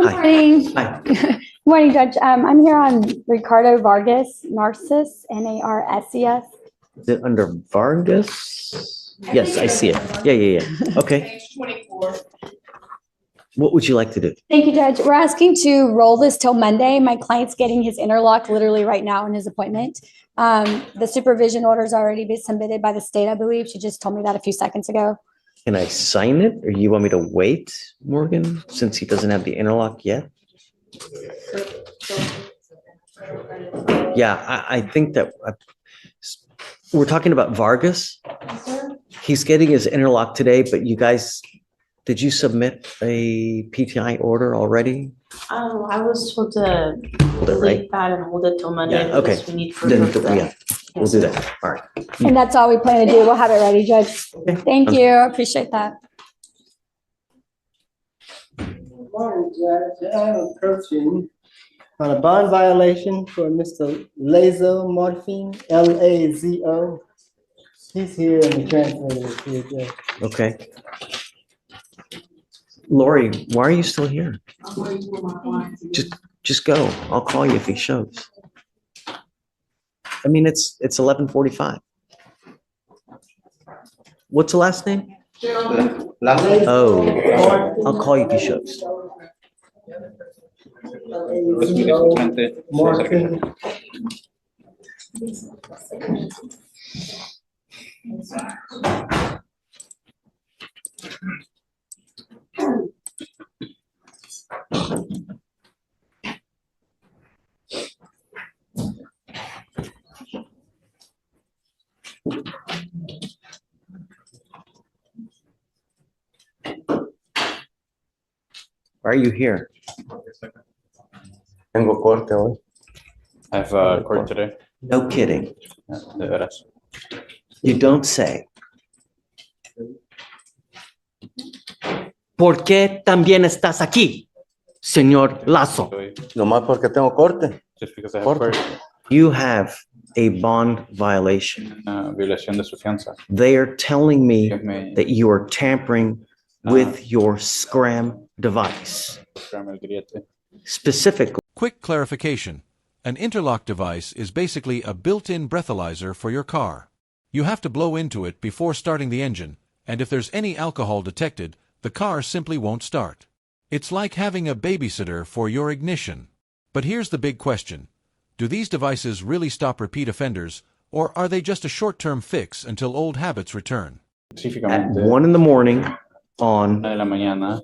Morning. Hi. Morning, Judge. I'm here on Ricardo Vargas, Narcissus, Narces. Is it under Vargas? Yes, I see it. Yeah. Okay. Page 24. What would you like to do? Thank you, Judge. We're asking to roll this till Monday. My client's getting his interlock literally right now in his appointment. The supervision order's already been submitted by the state, I believe. She just told me that a few seconds ago. Can I sign it or you want me to wait, Morgan, since he doesn't have the interlock yet? Yeah, I think that we're talking about Vargas. He's getting his interlock today, but you guys, did you submit a PTI order already? I was supposed to Hold it, right? delete that and hold it till Monday. Yeah, okay. because we need proof Then, of that. yeah, we'll do that. All right. And that's all we plan to do. We'll have it ready, Judge. Okay. Thank you. I appreciate that. Morning, Judge. I'm approaching on a bond violation for Mr. Lazo Morphine, Lazo. He's here and the translator is here, Judge. Okay. Lori, why are you still here? Just go. I'll call you if he shows. I mean, it's 11:45. What's the last name? Oh, I'll call you if he shows. Morphine. Why are you here? Tengo corte hoy. I have court today. No kidding. De veras. You don't say. ¿Por qué también estás aquí, señor Lazo? Nomás porque tengo corte. Just because I have Corte. court. You have a bond violation. Violación de su fianza. They are telling me Que me that you are tampering with your Scram device. programa el grillete. Specifically, Quick clarification. An interlock device is basically a built-in breathalyzer for your car. You have to blow into it before starting the engine, and if there's any alcohol detected, the car simply won't start. It's like having a babysitter for your ignition. But here's the big question. Do these devices really stop repeat offenders, or are they just a short-term fix until old habits return? at Específicamente, 1 in the morning on una de la mañana,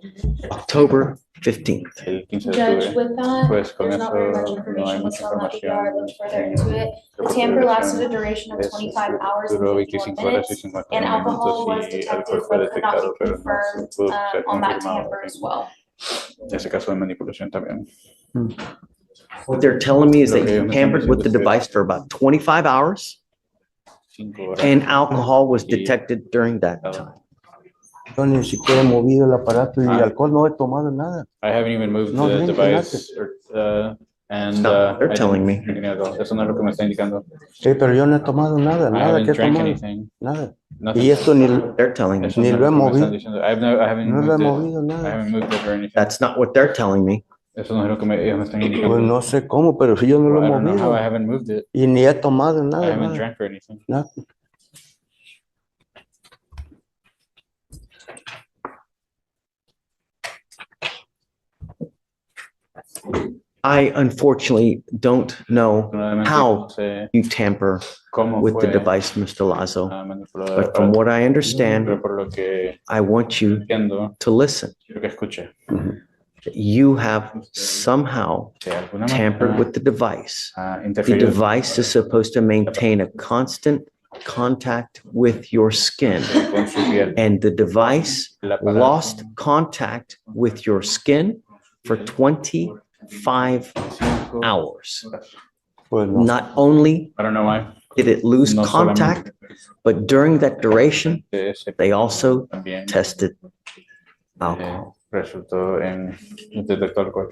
October 15th. el 15 de Judge, octubre. with that, Pues con there's not very much eso no hay information mucha listed on that información. DVR. I looked further into it. The tamper lasted a duration of 25 hours and Duró 51 25 horas y minutes, 51 and alcohol was minutos y detected alcohol fue but could not detectado, be pero no confirmed pudo ser on that confirmado tamper as well. ese caso de manipulación también. What they're telling me is that Okay, you I'm tampered with the understanding. device for about 25 hours 5 horas. and alcohol was detected during that time. Yo ni siquiera he movido el aparato y alcohol no he tomado nada. I haven't even moved No, the drink device and No, they're I telling didn't me. drink any alcohol. Eso no es lo que me está indicando. Sí, pero yo no he tomado nada, I nada que haven't he drank tomado, anything. nada. Nothing. Y esto ni They're telling me. Eso ni no es lo he que me movido. están diciendo. I haven't no lo he moved it. movido I nada. haven't moved it or anything. That's not what they're telling me. Eso no es lo que ellos me están Pues indicando. no sé cómo, pero si yo no lo Well, he I don't know how I movido haven't moved it. y ni he tomado I nada, haven't nada, drank or anything. nada. I unfortunately don't know Nuevamente, how no sé you tamper cómo with the fue device, Mr. Lazo. manipulado el But from aparato, what I understand, pero por lo que I want you entiendo, to listen. quiero que escuche. You have somehow De alguna tampered manera, with the device. The interferido device is supposed to maintain a constant contact with your skin, con su piel. and the device El aparato lost contact with your skin for 25 hours. Pues no. Not only I don't know why. did it lose No contact, but during that duration, solamente ese they also también tested alcohol. resultó en un detector alcohol.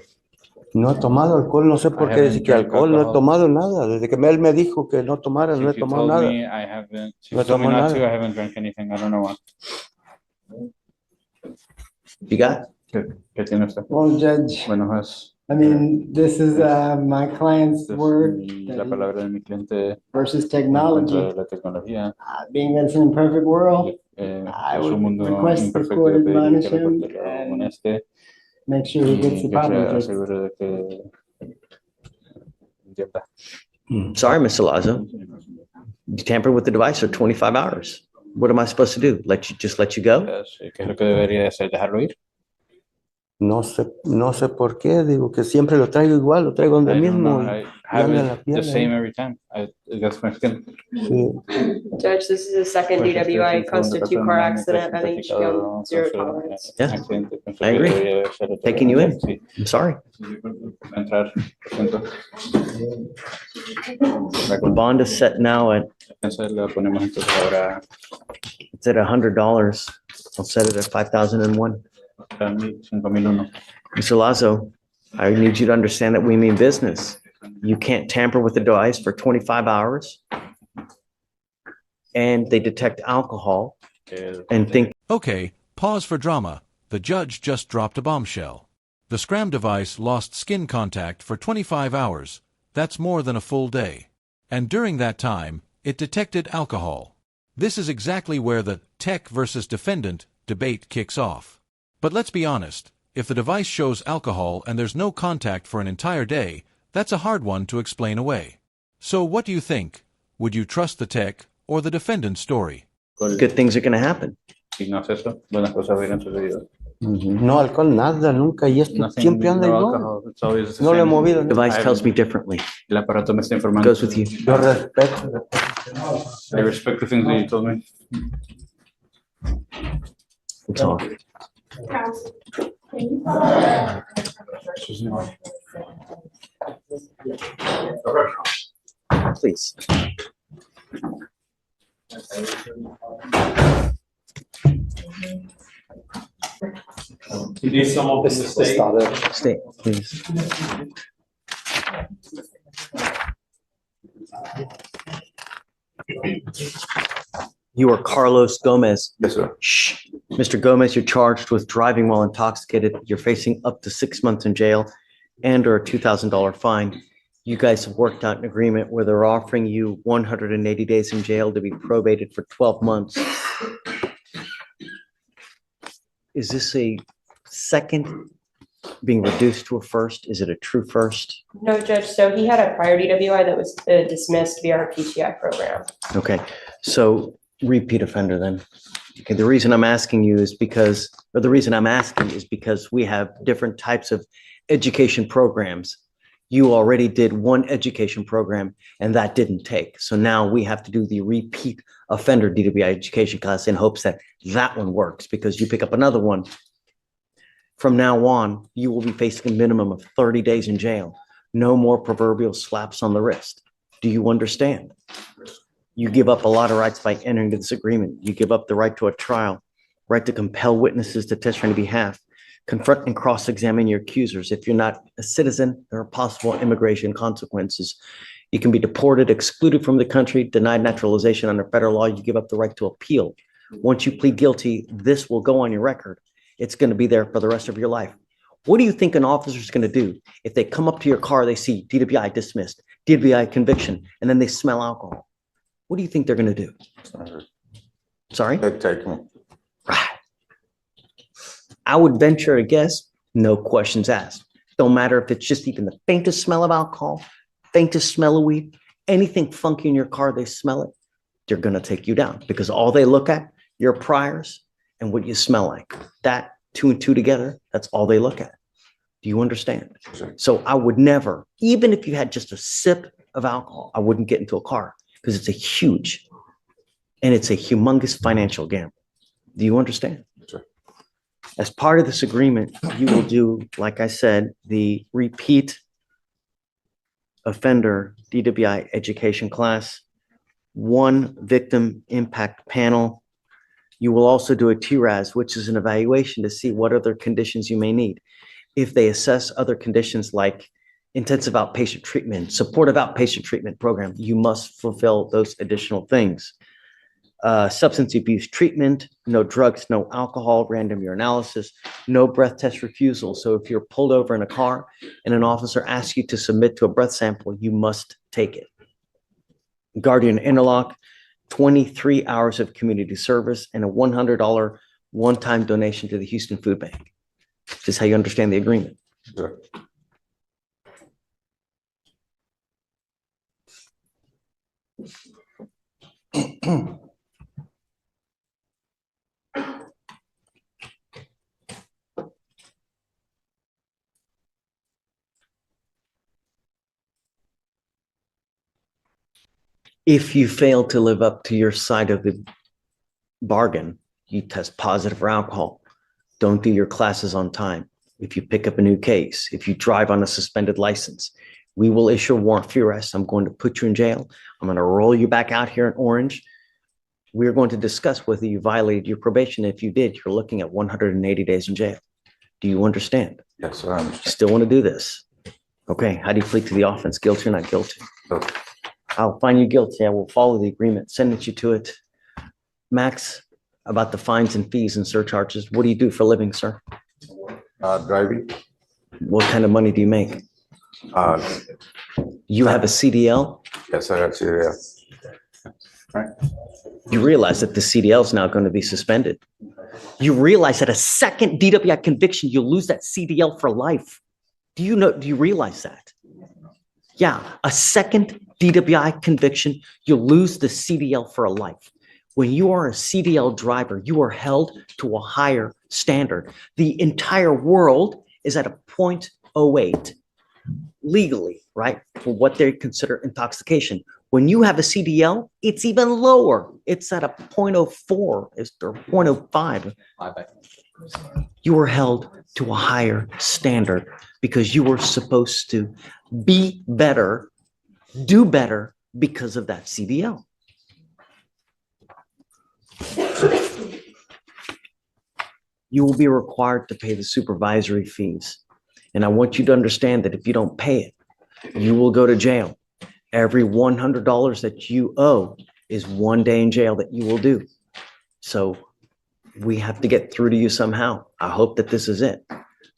No he tomado alcohol, no sé por I qué haven't decir que drank alcohol, no he alcohol. tomado nada. Desde que él me dijo que no tomara, no he Since you tomado told nada. me I haven't, since No you told me tomo not to, nada. I haven't drank anything. I don't know what. You got? ¿Qué tiene usted? Well, Judge, Bueno, es I mean, this is my client's word la palabra de mi cliente versus en technology. contra de la tecnología. Being that it's an imperfect world, I Es un would mundo request the imperfecto, court yo pediría admonish que la him corte lo and amoneste make sure he gets the y que se problem fixed. asegure de que entienda. Sorry, Mr. Lazo. You tampered with the device for 25 hours. What am I supposed to do? Let you go? ¿Qué es lo que debería hacer? ¿Dejarlo ir? No sé por qué, digo que siempre lo traigo igual, lo traigo donde I don't mismo know. y I have anda it la the piel same ahí. every time. That's my skin. Sí. Judge, this is a second Pues este es DWI, un segundo constitute caso car en un accident. I think it should clasificado go zero con tolerance. Yeah. accidente. Pienso I que agree. debería ser otra Taking you in. Sí. I'm sorry. Entrar, lo siento. The bond is set now at, Entonces le ponemos entonces ahora it's at $100. I'll set it at 5,001. 5,001. Mr. Lazo, I need you to understand that we mean business. You can't tamper with the device for 25 hours. And they detect alcohol and think. Okay, pause for drama. The judge just dropped a bombshell. The Scram device lost skin contact for 25 hours. That's more than a full day. And during that time, it detected alcohol. This is exactly where the tech versus defendant debate kicks off. But let's be honest, if the device shows alcohol and there's no contact for an entire day, that's a hard one to explain away. So what do you think? Would you trust the tech or the defendant's story? Good things are going to happen. Si no es eso, buenas cosas hubieran sucedido. No alcohol, nada, nunca. Y esto Nothing, siempre anda no igual. alcohol. It's always the No lo he same. movido. The device tells me differently. El aparato me está It informando. goes with you. Yo respeto. I respect the things that you told me. We'll talk. Please. You need someone from the state. Stay, please. You are Carlos Gomez. Yes, sir. Shh. Mr. Gomez, you're charged with driving while intoxicated. You're facing up to 6 months in jail and or a $2,000 fine. You guys have worked out an agreement where they're offering you 180 days in jail to be probated for 12 months. Is this a second being reduced to a first? Is it a true first? No, Judge, so he had a prior DWI that was dismissed via our PTI program. Okay, so repeat offender then. Okay, the reason I'm asking you is because, or the reason I'm asking is because we have different types of education programs. You already did one education program and that didn't take. So now we have to do the repeat offender DWI education class in hopes that that one works because you pick up another one. From now on, you will be facing a minimum of 30 days in jail. No more proverbial slaps on the wrist. Do you understand? You give up a lot of rights by entering into this agreement. You give up the right to a trial, right to compel witnesses to testify on your behalf, confront and cross-examine your accusers. If you're not a citizen, there are possible immigration consequences. You can be deported, excluded from the country, denied naturalization under federal law. You give up the right to appeal. Once you plead guilty, this will go on your record. It's going to be there for the rest of your life. What do you think an officer is going to do if they come up to your car, they see DWI dismissed, DWI conviction, and then they smell alcohol? What do you think they're going to do? Sorry? They take me. Right. I would venture a guess, no questions asked. Don't matter if it's just even the faintest smell of alcohol, faintest smell of weed, anything funky in your car, they smell it, they're going to take you down because all they look at, your priors and what you smell like. That two and two together, that's all they look at. Do you understand? So I would never, even if you had just a sip of alcohol, I wouldn't get into a car because it's a huge and it's a humongous financial gamble. Do you understand? Sure. As part of this agreement, you will do, like I said, the repeat offender DWI education class, one victim impact panel. You will also do a TRAS, which is an evaluation to see what other conditions you may need. If they assess other conditions like intensive outpatient treatment, supportive outpatient treatment program, you must fulfill those additional things. Substance abuse treatment, no drugs, no alcohol, random urinalysis, no breath test refusal. So if you're pulled over in a car and an officer asks you to submit to a breath sample, you must take it. Guardian interlock, 23 hours of community service, and a $100 one-time donation to the Houston Food Bank. This is how you understand the agreement. Sure. If you fail to live up to your side of the bargain, you test positive for alcohol, don't do your classes on time. If you pick up a new case, if you drive on a suspended license, we will issue a warrant for your arrest. I'm going to put you in jail. I'm going to roll you back out here in orange. We're going to discuss whether you violated your probation. If you did, you're looking at 180 days in jail. Do you understand? Yes, sir. I understand. You still want to do this? Okay. How do you plead to the offense? Guilty or not guilty? Okay. I'll find you guilty. I will follow the agreement, sentence you to it. Max, about the fines and fees and surcharges, what do you do for a living, sir? Driving. What kind of money do you make? You have a CDL? Yes, I got CDL. You realize that the CDL is now going to be suspended. You realize that a second DWI conviction, you'll lose that CDL for life. Do you realize that? Yeah, a second DWI conviction, you'll lose the CDL for a life. When you are a CDL driver, you are held to a higher standard. The entire world is at a 0.08 legally, right? For what they consider intoxication. When you have a CDL, it's even lower. It's at a 0.04 or 0.05. You are held to a higher standard because you were supposed to be better, do better because of that CDL. You will be required to pay the supervisory fees. And I want you to understand that if you don't pay it, you will go to jail. Every $100 that you owe is 1 day in jail that you will do. So we have to get through to you somehow. I hope that this is it.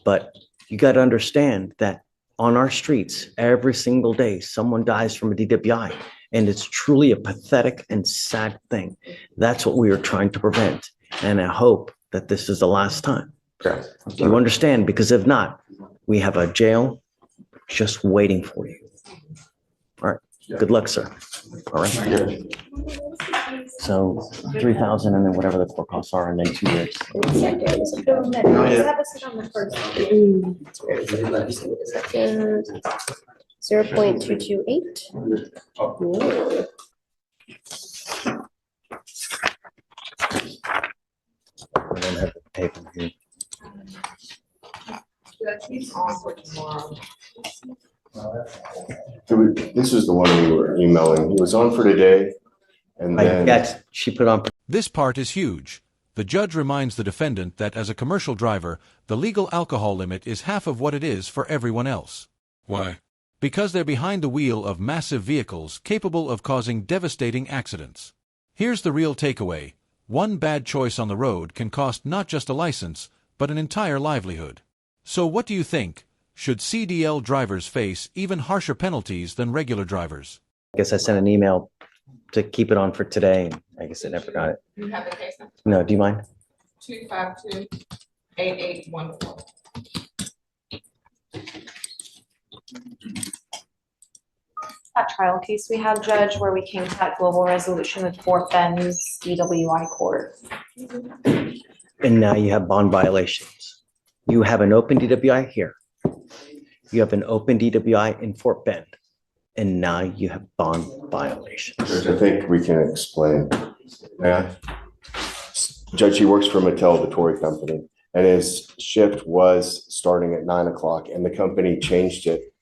But you got to understand that on our streets, every single day, someone dies from a DWI. And it's truly a pathetic and sad thing. That's what we are trying to prevent. And I hope that this is the last time. Yeah. Do you understand? Because if not, we have a jail just waiting for you. All right. Good luck, sir. All right. So 3,000 and then whatever the court costs are, and then 2 years. $0.228. I don't have the paper here. This is the one we were emailing. He was on for today, and then Yes, she put on. This part is huge. The judge reminds the defendant that as a commercial driver, the legal alcohol limit is half of what it is for everyone else. Why? Because they're behind the wheel of massive vehicles capable of causing devastating accidents. Here's the real takeaway. One bad choice on the road can cost not just a license, but an entire livelihood. So what do you think? Should CDL drivers face even harsher penalties than regular drivers? I guess I sent an email to keep it on for today. I guess I never got it. You have the case number? No, do you mind? 252-8814. That trial case we had, Judge, where we came to that global resolution with Fort Bend's DWI court. And now you have bond violations. You have an open DWI here. You have an open DWI in Fort Bend. And now you have bond violations. Judge, I think we can explain. Yeah. Judge, he works for Mattel, the toy company, and his shift was starting at 9 o'clock, and the company changed it.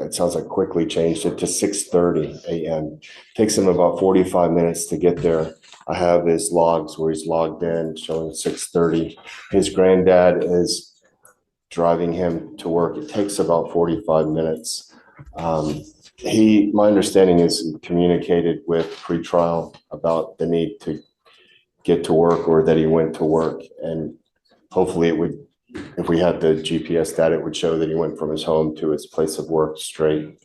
it sounds like quickly changed it to 6:30 a.m. Takes him about 45 minutes to get there. I have his logs where he's logged in showing 6:30. His granddad is driving him to work. It takes about 45 minutes. My understanding is he communicated with pretrial about the need to get to work or that he went to work. And hopefully it would, if we had the GPS data, it would show that he went from his home to his place of work straight.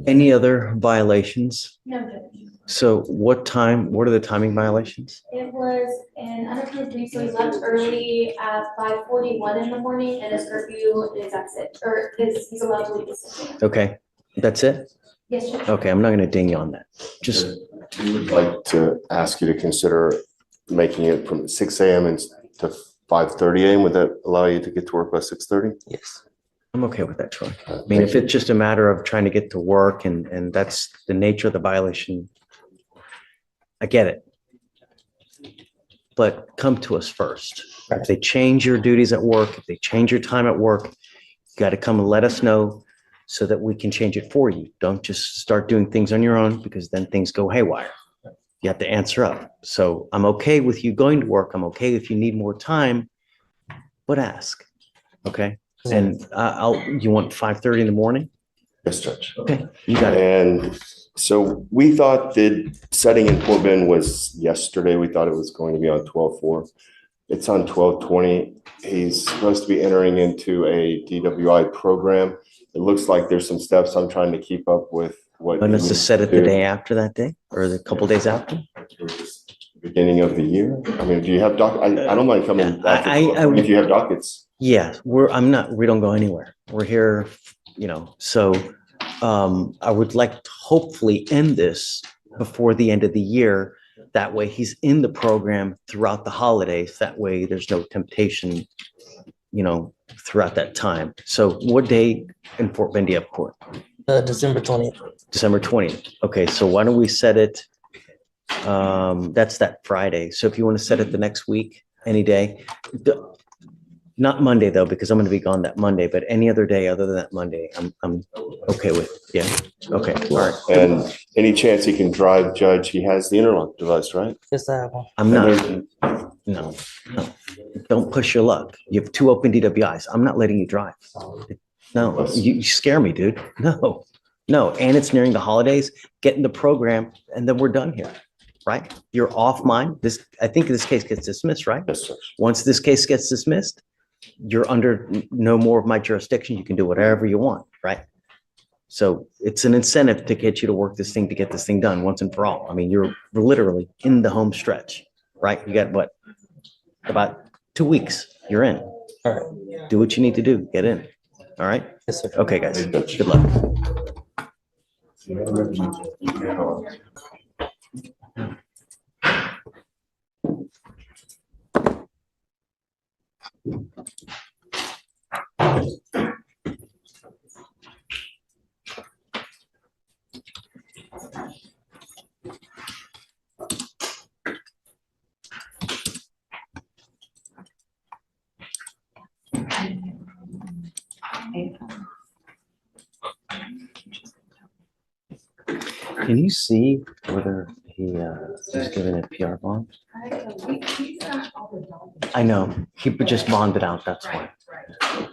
Any other violations? No, Judge. So what are the timing violations? It was an unapproved leave, so he left early at 5:41 in the morning, and his curfew is at 6, or he's allowed to leave at 6 a.m. Okay, that's it? Yes, Judge. Okay, I'm not gonna ding you on that. Just, We would like to ask you to consider making it from 6 a.m. to 5:30 a.m. Would that allow you to get to work by 6:30? yes, I'm okay with that, Troy. I mean, if it's just a matter of trying to get to work and that's the nature of the violation, I get it. But come to us first. If they change your duties at work, if they change your time at work, you got to come and let us know so that we can change it for you. Don't just start doing things on your own because then things go haywire. You have to answer up. So I'm okay with you going to work. I'm okay if you need more time, but ask, okay? And you want 5:30 in the morning? Yes, Judge. Okay, you got it. And so we thought the setting in Port Bend was yesterday. We thought it was going to be on 12/4. It's on 12/20. He's supposed to be entering into a DWI program. It looks like there's some steps. I'm trying to keep up with what. And it's to set it the day after that day or the couple days after? Beginning of the year. I mean, do you have I don't mind coming back if you have dockets. Yeah, we don't go anywhere. We're here, so I would like to hopefully end this before the end of the year. That way he's in the program throughout the holidays. That way there's no temptation, throughout that time. So what day in Fort Bend do you have court? December 20th. December 20th. Okay, so why don't we set it, that's that Friday. So if you want to set it the next week, any day, not Monday though, because I'm going to be gone that Monday, but any other day other than that Monday, I'm okay with. Yeah. Okay. All right. And any chance he can drive, Judge? He has the interlock device, right? Yes, I have one. I'm not. No. Don't push your luck. You have 2 open DWIs. I'm not letting you drive. No, you scare me, dude. No. And it's nearing the holidays. Get in the program, and then we're done here. Right? You're off mine. I think this case gets dismissed, right? Yes, sir. Once this case gets dismissed, you're under no more of my jurisdiction. You can do whatever you want, right? So it's an incentive to get you to work this thing, to get this thing done once and for all. I mean, you're literally in the home stretch, right? You got what? About 2 weeks, you're in. All right. Do what you need to do. Get in. All right? Yes, sir. Okay, guys. Good luck. Can you see whether he's given a PR bond? I know, he just bonded out, that's why.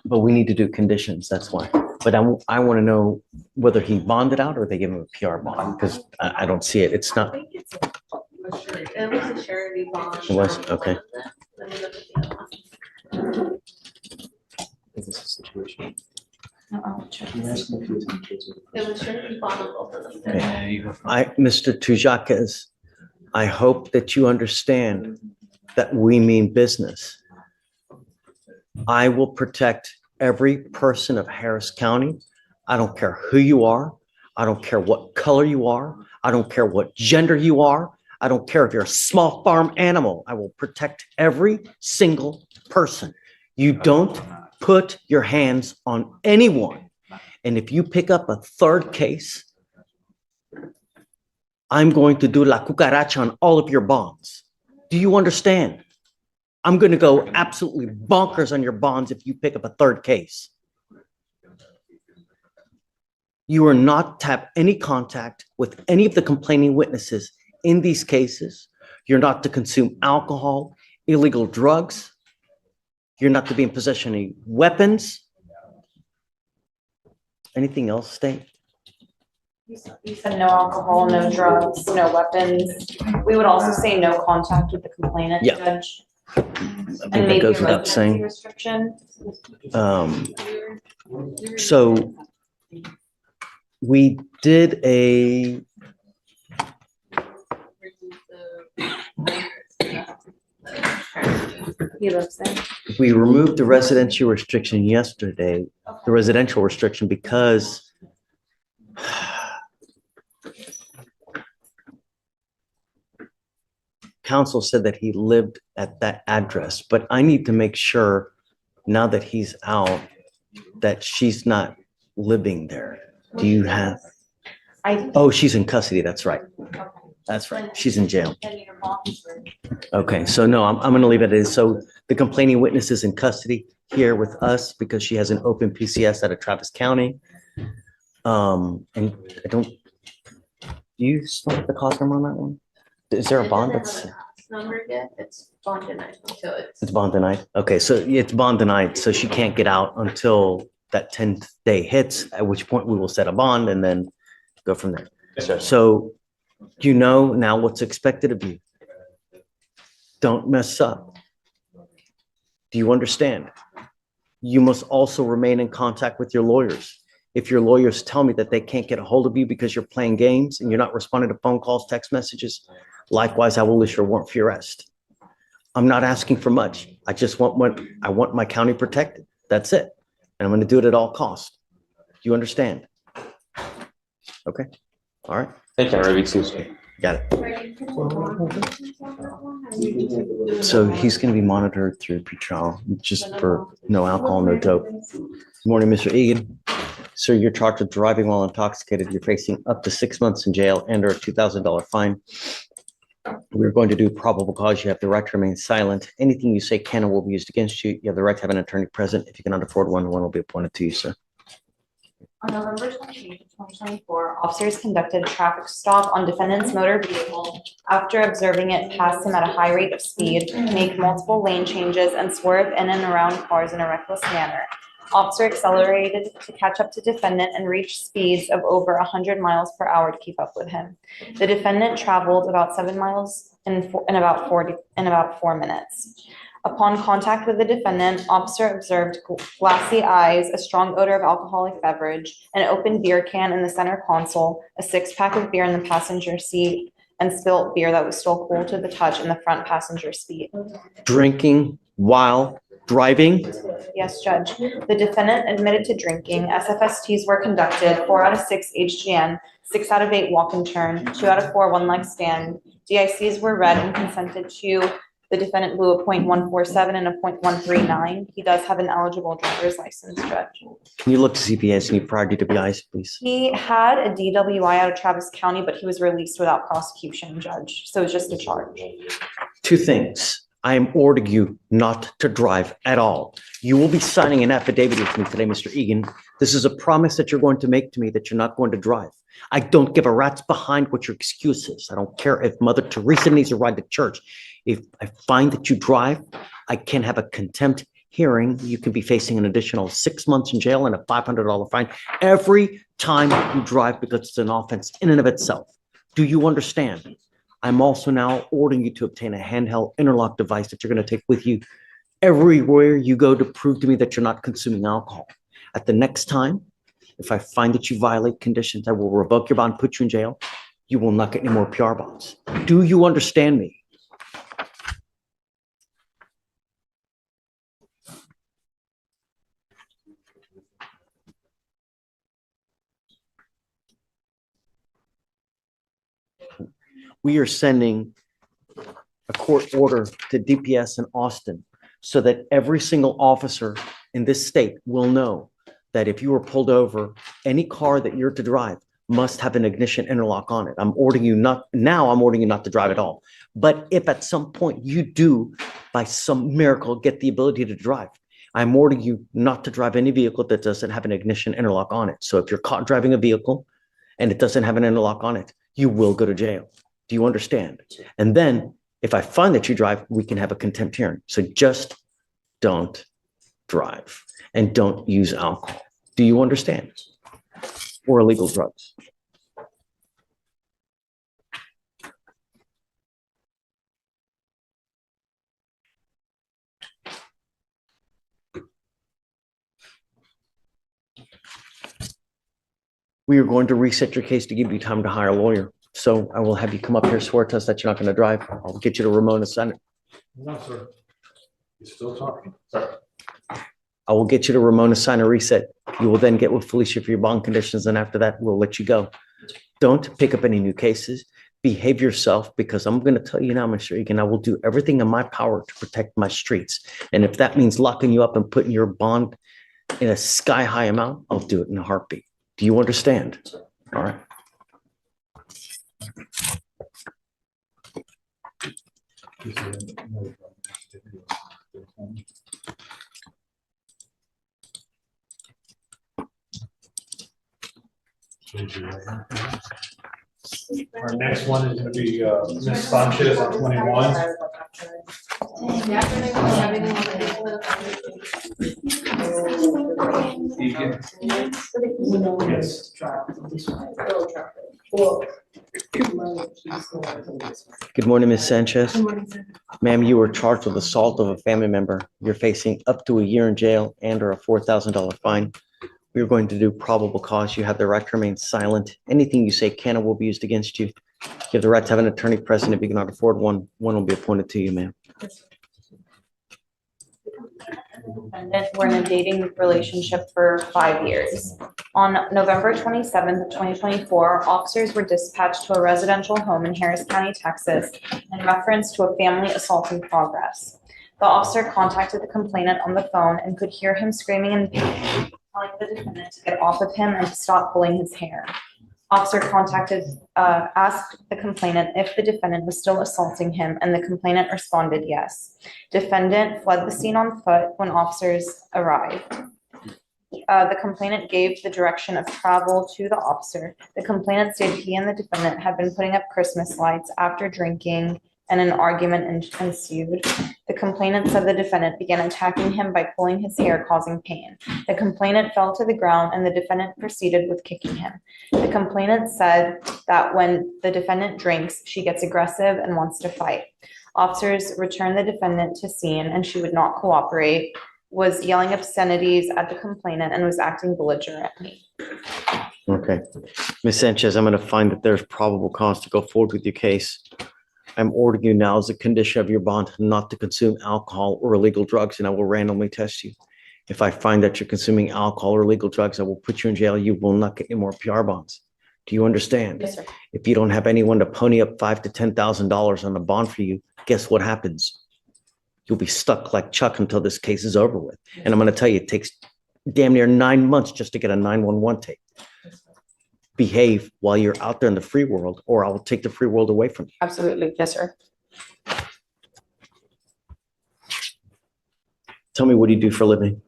But we need to do conditions, that's why. But I want to know whether he bonded out or they give him a PR bond, because I don't see it. It's not. It was a charity bond. It was, okay. Let me look at the other one. Is this a situation? No, I'll check. It was charity bond on both of them. Okay. Mr. Tujakas, I hope that you understand that we mean business. I will protect every person of Harris County. I don't care who you are. I don't care what color you are. I don't care what gender you are. I don't care if you're a small farm animal. I will protect every single person. You don't put your hands on anyone. And if you pick up a third case, I'm going to do la cucaracha on all of your bonds. Do you understand? I'm going to go absolutely bonkers on your bonds if you pick up a third case. You are not to have any contact with any of the complaining witnesses in these cases. You're not to consume alcohol, illegal drugs. You're not to be in possession of any weapons. Anything else, State? You said no alcohol, no drugs, no weapons. We would also say no contact with the complainant, Yeah. Judge. I And think that maybe goes a without residency saying. restriction. So we did a, He lives there. we removed the residential restriction yesterday, the residential restriction, because counsel said that he lived at that address, but I need to make sure now that he's out that she's not living there. Do you have? Oh, she's in custody. That's right. That's right. She's in jail. Okay, so no, I'm going to leave it as, so the complaining witness is in custody here with us because she has an open PCS out of Travis County. And I don't, do you still have the cost number on that one? Is there a bond that's? Number yet, it's bond denied, so It's bond denied? Okay, so it's bond denied, so she can't get out until that 10th day hits, at which point we will set a bond and then go from there. So you know now what's expected of you. Don't mess up. Do you understand? You must also remain in contact with your lawyers. If your lawyers tell me that they can't get a hold of you because you're playing games and you're not responding to phone calls, text messages, likewise, I will issue a warrant for your arrest. I'm not asking for much. I just want I want my county protected. That's it. And I'm going to do it at all costs. Do you understand? Okay. All right. Thank you. Got it. So he's going to be monitored through pretrial just for no alcohol, no dope. Good morning, Mr. Egan. Sir, you're charged with driving while intoxicated. You're facing up to 6 months in jail and or a $2,000 fine. We're going to do probable cause. You have the right to remain silent. Anything you say can and will be used against you. You have the right to have an attorney present. If you cannot afford one, one will be appointed to you, sir. On November 28, 2024, officers conducted a traffic stop on defendant's motor vehicle after observing it pass him at a high rate of speed, make multiple lane changes, and swerve in and around cars in a reckless manner. Officer accelerated to catch up to defendant and reached speeds of over 100 miles per hour to keep up with him. The defendant traveled about 7 miles in about 4 minutes. Upon contact with the defendant, officer observed glassy eyes, a strong odor of alcoholic beverage, an open beer can in the center console, a 6-pack of beer in the passenger seat, and spilt beer that was still cool to the touch in the front passenger seat. Drinking while driving? Yes, Judge. The defendant admitted to drinking. SFSTs were conducted, 4 out of 6 HGN, 6 out of 8 walk and turn, 2 out of 4 one-leg stand. DICs were read and consented to. The defendant blew a .147 and a .139. He does have an eligible driver's license, Judge. Can you look to CPS and you prior DWIs, please? He had a DWI out of Travis County, but he was released without prosecution, Judge. So it's just a charge. 2 things. I am ordering you not to drive at all. You will be signing an affidavit with me today, Mr. Egan. This is a promise that you're going to make to me that you're not going to drive. I don't give a rat's behind what your excuse is. I don't care if Mother Teresa needs to ride to church. If I find that you drive, I can have a contempt hearing. You can be facing an additional 6 months in jail and a $500 fine every time you drive because it's an offense in and of itself. Do you understand? I'm also now ordering you to obtain a handheld interlock device that you're going to take with you everywhere you go to prove to me that you're not consuming alcohol. At the next time, if I find that you violate conditions, I will revoke your bond, put you in jail. You will not get any more PR bonds. Do you understand me? We are sending a court order to DPS in Austin so that every single officer in this state will know that if you are pulled over, any car that you're to drive must have an ignition interlock on it. I'm ordering you not to drive at all. But if at some point you do, by some miracle, get the ability to drive, I'm ordering you not to drive any vehicle that doesn't have an ignition interlock on it. So if you're caught driving a vehicle and it doesn't have an interlock on it, you will go to jail. Do you understand? And then if I find that you drive, we can have a contempt hearing. So just don't drive and don't use alcohol. Do you understand? Or illegal drugs. We are going to reset your case to give you time to hire a lawyer. So I will have you come up here, swear to us that you're not going to drive. I'll get you to Ramona Senate. No, sir. You're still talking. Sorry. I will get you to Ramona sign a reset. You will then get with Felicia for your bond conditions, and after that, we'll let you go. Don't pick up any new cases. Behave yourself, because I'm going to tell you now, Mr. Egan, I will do everything in my power to protect my streets. And if that means locking you up and putting your bond in a sky-high amount, I'll do it in a heartbeat. Do you understand? All right. Our next one is gonna be, Ms. Sanchez on 21. Yes. Good morning, Ms. Sanchez. Ma'am, you were charged with assault of a family member. You're facing up to a year in jail and or a $4,000 fine. We're going to do probable cause. You have the right to remain silent. Anything you say can or will be used against you. You have the right to have an attorney present. If you cannot afford one, one will be appointed to you, ma'am. We're in a dating relationship for 5 years. On November 27th, 2024, officers were dispatched to a residential home in Harris County, Texas, in reference to a family assault in progress. The officer contacted the complainant on the phone and could hear him screaming and telling the defendant to get off of him and to stop pulling his hair. Officer asked the complainant if the defendant was still assaulting him, and the complainant responded yes. Defendant fled the scene on foot when officers arrived. The complainant gave the direction of travel to the officer. The complainant stated he and the defendant had been putting up Christmas lights after drinking, and an argument ensued. The complainant said the defendant began attacking him by pulling his hair, causing pain. The complainant fell to the ground and the defendant proceeded with kicking him. The complainant said that when the defendant drinks, she gets aggressive and wants to fight. Officers returned the defendant to scene and she would not cooperate, was yelling obscenities at the complainant, and was acting belligerently. Okay. Ms. Sanchez, I'm going to find that there's probable cause to go forward with your case. I'm ordering you now as a condition of your bond not to consume alcohol or illegal drugs, and I will randomly test you. If I find that you're consuming alcohol or illegal drugs, I will put you in jail. You will not get any more PR bonds. Do you understand? Yes, sir. If you don't have anyone to pony up $5,000 to $10,000 on a bond for you, guess what happens? You'll be stuck like Chuck until this case is over with. And I'm going to tell you, it takes damn near 9 months just to get a 911 tape. Behave while you're out there in the free world, or I will take the free world away from you. Absolutely. Yes, sir. Tell me, what do you do for a living?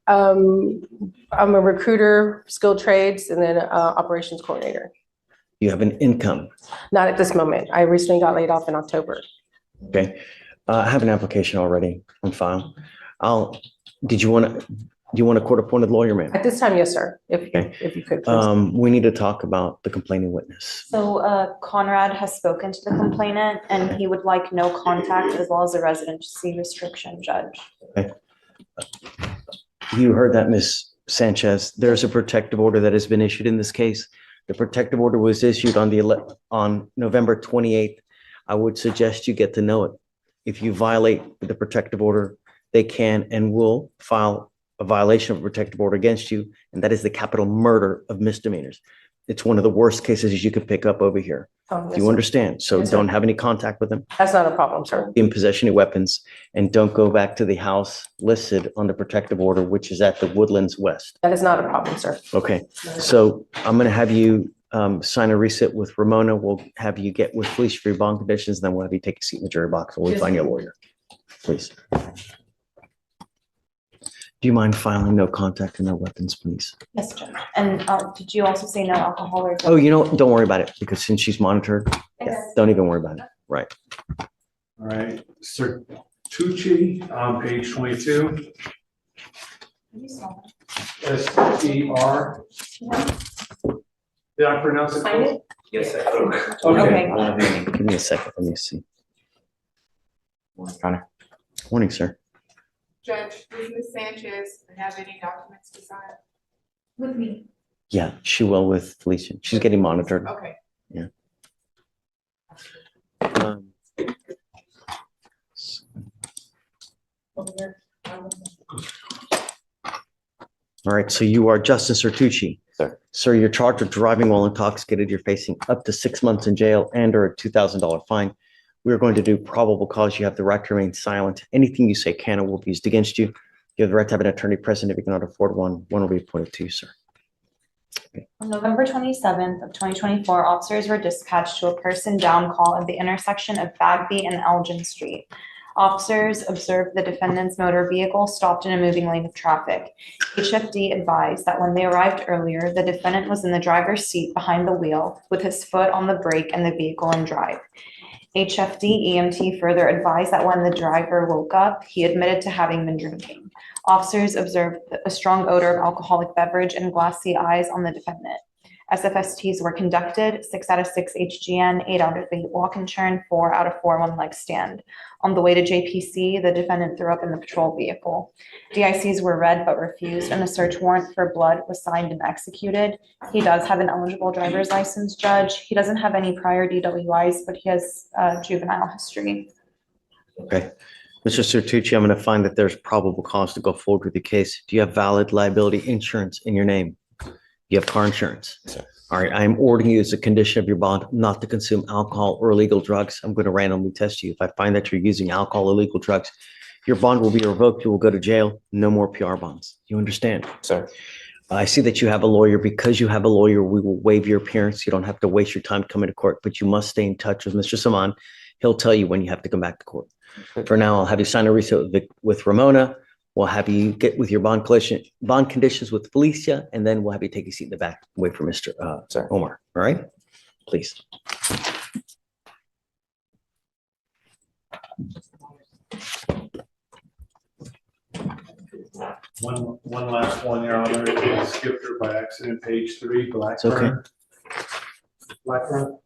I'm a recruiter, skilled trades, and then operations coordinator. You have an income. Not at this moment. I recently got laid off in October. Okay. I have an application already on file. Do you want a court-appointed lawyer, ma'am? At this time, yes, sir. Okay. If you could, please. We need to talk about the complaining witness. So Conrad has spoken to the complainant and he would like no contact as well as a residency restriction, Judge. Okay. You heard that, Ms. Sanchez. There's a protective order that has been issued in this case. The protective order was issued on November 28th. I would suggest you get to know it. If you violate the protective order, they can and will file a violation of a protective order against you, and that is the capital murder of misdemeanors. It's one of the worst cases you could pick up over here. Oh, yes, Do you sir. understand? So Yes, sir. don't have any contact with them. That's not a problem, sir. Be in possession of weapons, and don't go back to the house listed on the protective order, which is at the Woodlands West. That is not a problem, sir. Okay, so I'm going to have you sign a reset with Ramona. We'll have you get with Fleischer for your bond conditions, and then we'll have you take a seat in the jury box. We'll Yes, find sir. you a lawyer, please. Do you mind filing no contact and no weapons, please? Yes, Judge. And did you also say no alcohol or? Oh, don't worry about it because since she's monitored, don't even worry about it. Right. All right, Sir Tucci on page 22. SER. Did I pronounce it? Sign it? Yes. Okay. Give me a second. Let me see. Connor. Morning, sir. Judge, does Ms. Sanchez have any documents to sign? With me. Yeah, she will with Felicia. She's getting monitored. Okay. Yeah. All right, so you are Justice Sertucci. Sir. Sir, you're charged with driving while intoxicated. You're facing up to 6 months in jail and or a $2,000 fine. We're going to do probable cause. You have the right to remain silent. Anything you say can or will be used against you. You have the right to have an attorney present. If you cannot afford one will be appointed to you, sir. On November 27th of 2024, officers were dispatched to a person down call at the intersection of Bagby and Elgin Street. Officers observed the defendant's motor vehicle stopped in a moving lane of traffic. HFD advised that when they arrived earlier, the defendant was in the driver's seat behind the wheel with his foot on the brake and the vehicle in drive. HFD EMT further advised that when the driver woke up, he admitted to having been drinking. Officers observed a strong odor of alcoholic beverage and glassy eyes on the defendant. SFSTs were conducted, 6 out of 6 HGN, 8 out of 8 walk and turn, 4 out of 4 one-leg stand. On the way to JPC, the defendant threw up in the patrol vehicle. DICs were read but refused, and a search warrant for blood was signed and executed. He does have an eligible driver's license, Judge. He doesn't have any prior DWIs, but he has juvenile history. Okay. Mr. Sertucci, I'm going to find that there's probable cause to go forward with the case. Do you have valid liability insurance in your name? You have car insurance. Sir. All right. I'm ordering you as a condition of your bond not to consume alcohol or illegal drugs. I'm going to randomly test you. If I find that you're using alcohol or illegal drugs, your bond will be revoked. You will go to jail. No more PR bonds. You understand? Sir. I see that you have a lawyer. Because you have a lawyer, we will waive your appearance. You don't have to waste your time coming to court, but you must stay in touch with Mr. Saman. He'll tell you when you have to come back to court. For now, I'll have you sign a receipt with Ramona. We'll have you get with your bond conditions with Felicia, and then we'll have you take a seat in the back, wait for Mr. Omar. All right, please. One last one, Your Honor. I skipped her by accident, page 3, Blackburn. It's okay. Blackburn.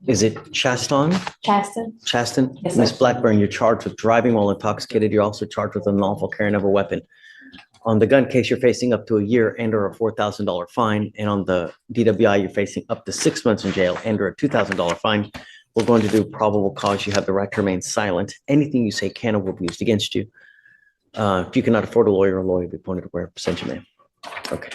Is it Chaston? Chaston? Yes, Ms. sir. Blackburn, you're charged with driving while intoxicated. You're also charged with unlawful carrying of a weapon. On the gun case, you're facing up to a year and or a $4,000 fine. And on the DWI, you're facing up to 6 months in jail and or a $2,000 fine. We're going to do probable cause. You have the right to remain silent. Anything you say can or will be used against you. If you cannot afford a lawyer will be appointed to represent you, ma'am. Okay.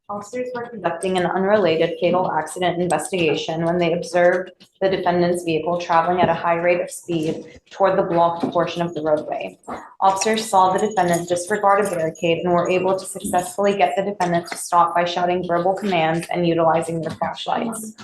Officers were conducting an unrelated fatal accident investigation when they observed the defendant's vehicle traveling at a high rate of speed toward the blocked portion of the roadway. Officers saw the defendant disregard a barricade and were able to successfully get the defendant to stop by shouting verbal commands and utilizing their flashlights.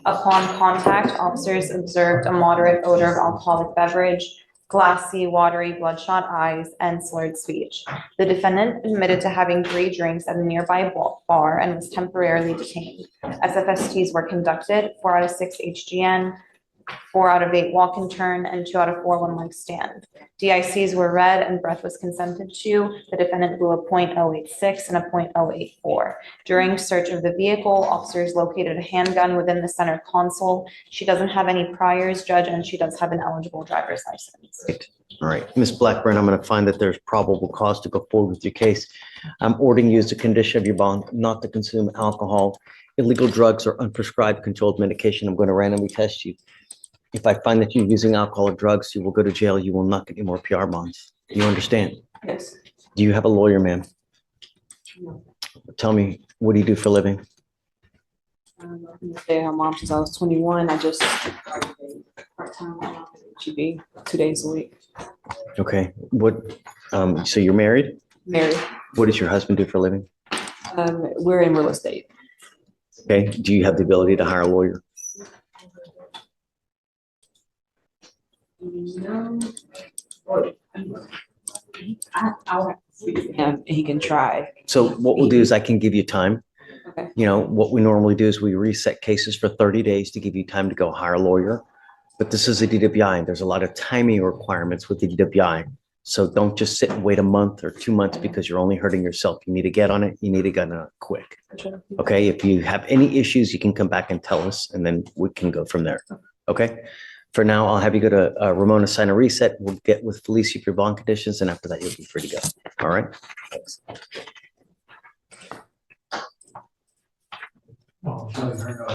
Upon contact, officers observed a moderate odor of alcoholic beverage, glassy, watery, bloodshot eyes, and slurred speech. The defendant admitted to having 3 drinks at a nearby bar and was temporarily detained. SFSTs were conducted, 4 out of 6 HGN, 4 out of 8 walk and turn, and 2 out of 4 one-leg stand. DICs were read and breath was consented to. The defendant blew a .086 and a .084. During search of the vehicle, officers located a handgun within the center console. She doesn't have any priors, Judge, and she does have an eligible driver's license. All right, Ms. Blackburn, I'm going to find that there's probable cause to go forward with your case. I'm ordering you as a condition of your bond not to consume alcohol, illegal drugs, or unprescribed controlled medication. I'm going to randomly test you. If I find that you're using alcohol or drugs, you will go to jail. You will not get any more PR bonds. You understand? Yes. Do you have a lawyer, ma'am? No. Tell me, what do you do for a living? I've been stay at her mom since I was 21. I just started a part-time job at HEB 2 days a week. Okay. What? So you're married? Married. What does your husband do for a living? We're in real estate. Okay, do you have the ability to hire a lawyer? No. I'll have to speak to him, and he can try. So what we'll do is I can give you time. Okay. You know, what we normally do is we reset cases for 30 days to give you time to go hire a lawyer. But this is a DWI and there's a lot of timing requirements with the DWI. So don't just sit and wait a month or 2 months because you're only hurting yourself. You need to get on it. You need to get on it quick. Okay. If you have any issues, you can come back and tell us and then we can go from there. Okay. For now, I'll have you go to Ramona, sign a reset. We'll get with Felicia for your bond conditions. And after that, you'll be free to go. All right. Thanks.